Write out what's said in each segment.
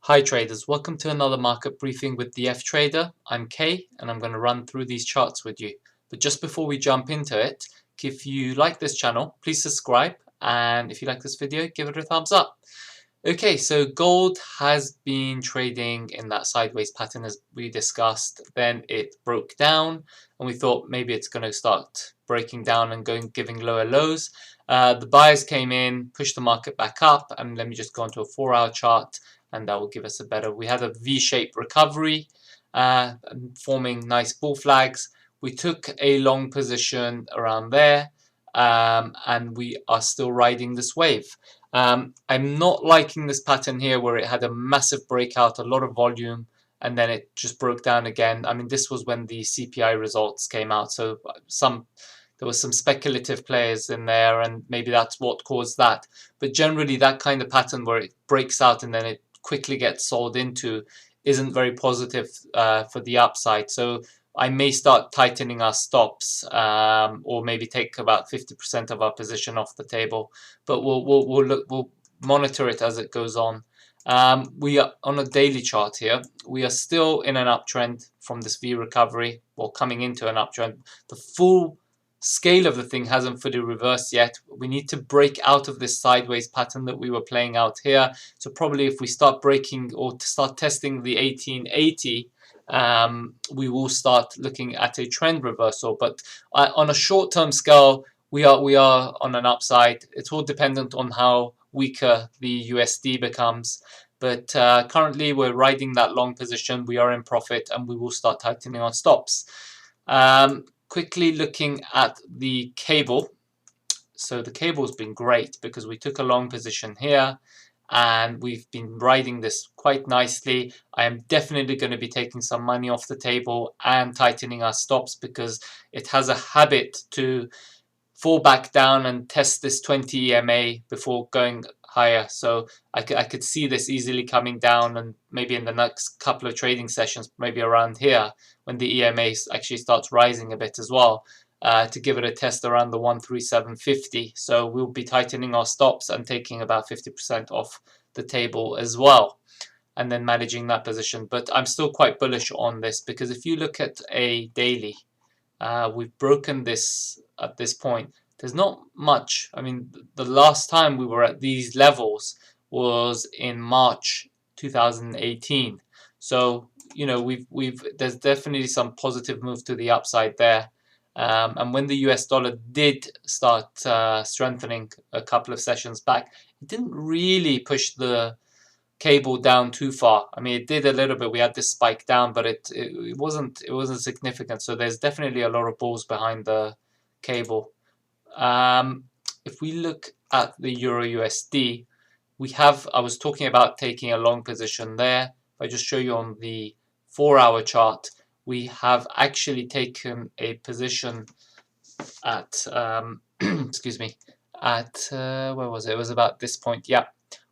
Hi traders, welcome to another market briefing with the F Trader. I'm Kay and I'm going to run through these charts with you. But just before we jump into it, if you like this channel, please subscribe, and if you like this video, give it a thumbs up. Okay, so gold has been trading in that sideways pattern as we discussed. Then it broke down and we thought maybe it's going to start breaking down and giving lower lows. The buyers came in, pushed the market back up, and let me just go onto a 4-hour chart and that will give us a better. We had a V-shaped recovery, forming nice bull flags. We took a long position around there, and we are still riding this wave. I'm not liking this pattern here where it had a massive breakout, a lot of volume, and then it just broke down again. I mean, this was when the CPI results came out, so there was some speculative players in there, and maybe that's what caused that. But generally, that kind of pattern where it breaks out and then it quickly gets sold into isn't very positive for the upside. So I may start tightening our stops, or maybe take about 50% of our position off the table. But we'll monitor it as it goes on. We are on a daily chart here. We are still in an uptrend from this V recovery, or coming into an uptrend. The full scale of the thing hasn't fully reversed yet. We need to break out of this sideways pattern that we were playing out here. So probably if we start breaking or start testing the 1880, we will start looking at a trend reversal. But on a short-term scale, we are on an upside. It's all dependent on how weaker the USD becomes. But currently we're riding that long position. We are in profit and we will start tightening on stops. Quickly looking at the cable. So the cable's been great because we took a long position here and we've been riding this quite nicely. I am definitely going to be taking some money off the table and tightening our stops because it has a habit to fall back down and test this 20 EMA before going higher. So I could see this easily coming down, and maybe in the next couple of trading sessions, maybe around here, when the EMA actually starts rising a bit as well, to give it a test around the 137.50. So we'll be tightening our stops and taking about 50% off the table as well, and then managing that position. But I'm still quite bullish on this because if you look at a daily, we've broken this at this point. There's not much. I mean, the last time we were at these levels was in March 2018. So, you know, there's definitely some positive move to the upside there. And when the US dollar did start strengthening a couple of sessions back, it didn't really push the cable down too far. I mean, it did a little bit. We had this spike down, but it wasn't significant. So there's definitely a lot of bulls behind the cable. If we look at the Euro USD, I was talking about taking a long position there. If I just show you on the 4-hour chart, we have actually taken a position at excuse me, at where was it? It was about this point. Yeah,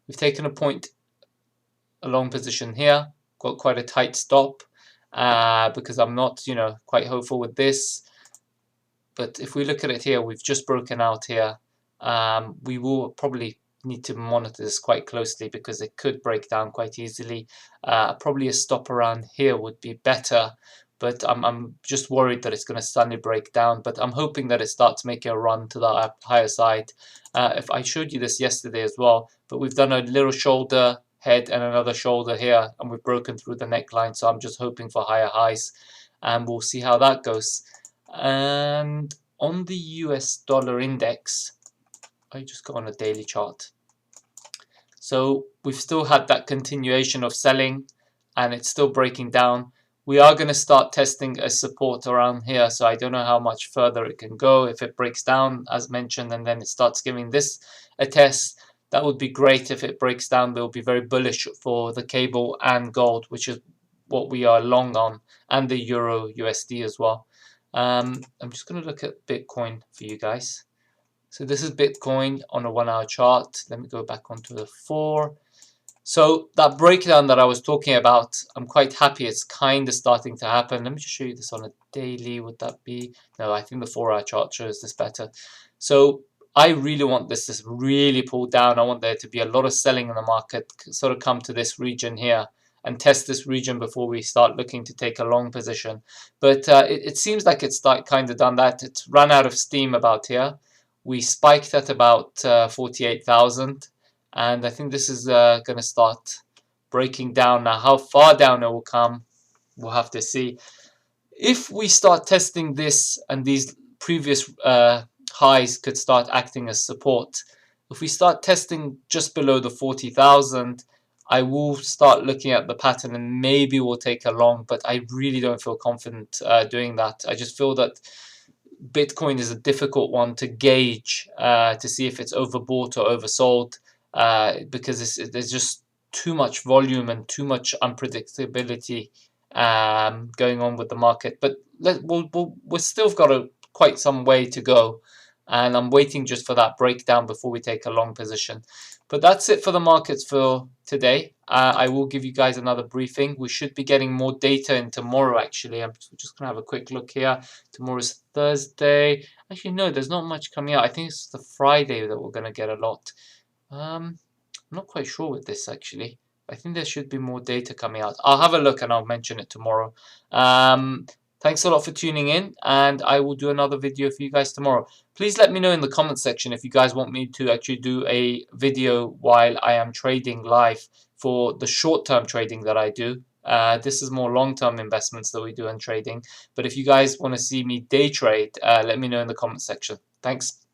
we've taken a long position here, got quite a tight stop because I'm not, quite hopeful with this. But if we look at it here, we've just broken out here. We will probably need to monitor this quite closely because it could break down quite easily. Probably a stop around here would be better, but I'm just worried that it's going to suddenly break down. But I'm hoping that it starts making a run to the higher side. If I showed you this yesterday as well, but we've done a little shoulder, head, and another shoulder here, and we've broken through the neckline. So I'm just hoping for higher highs, and we'll see how that goes. And on the US dollar index, I just go on a daily chart. So we've still had that continuation of selling and it's still breaking down. We are going to start testing a support around here, so I don't know how much further it can go. If it breaks down, as mentioned, and then it starts giving this a test, that would be great. If it breaks down, they'll be very bullish for the cable and gold, which is what we are long on, and the Euro USD as well. I'm just going to look at Bitcoin for you guys. So this is Bitcoin on a 1-hour chart. Let me go back onto the 4. So that breakdown that I was talking about, I'm quite happy it's kind of starting to happen. Let me just show you this on a daily. Would that be? No, I think the 4-hour chart shows this better. So I really want this to really pull down. I want there to be a lot of selling in the market, sort of come to this region here and test this region before we start looking to take a long position. But it seems like it's kind of done that. It's run out of steam about here. We spiked at about 48,000, and I think this is going to start breaking down now. How far down it will come, we'll have to see. If we start testing this and these previous highs could start acting as support, if we start testing just below the 40,000, I will start looking at the pattern and maybe we'll take a long, but I really don't feel confident doing that. I just feel that Bitcoin is a difficult one to gauge to see if it's overbought or oversold because there's just too much volume and too much unpredictability going on with the market. But we've still got quite some way to go, and I'm waiting just for that breakdown before we take a long position. But that's it for the markets for today. I will give you guys another briefing. We should be getting more data in tomorrow, actually. I'm just going to have a quick look here. Tomorrow's Thursday. Actually, no, there's not much coming out. I think it's the Friday that we're going to get a lot. I'm not quite sure with this, actually. I think there should be more data coming out. I'll have a look and I'll mention it tomorrow. Thanks a lot for tuning in, and I will do another video for you guys tomorrow. Please let me know in the comment section if you guys want me to actually do a video while I am trading live for the short-term trading that I do. This is more long-term investments that we do in trading. But if you guys want to see me day trade, let me know in the comment section. Thanks.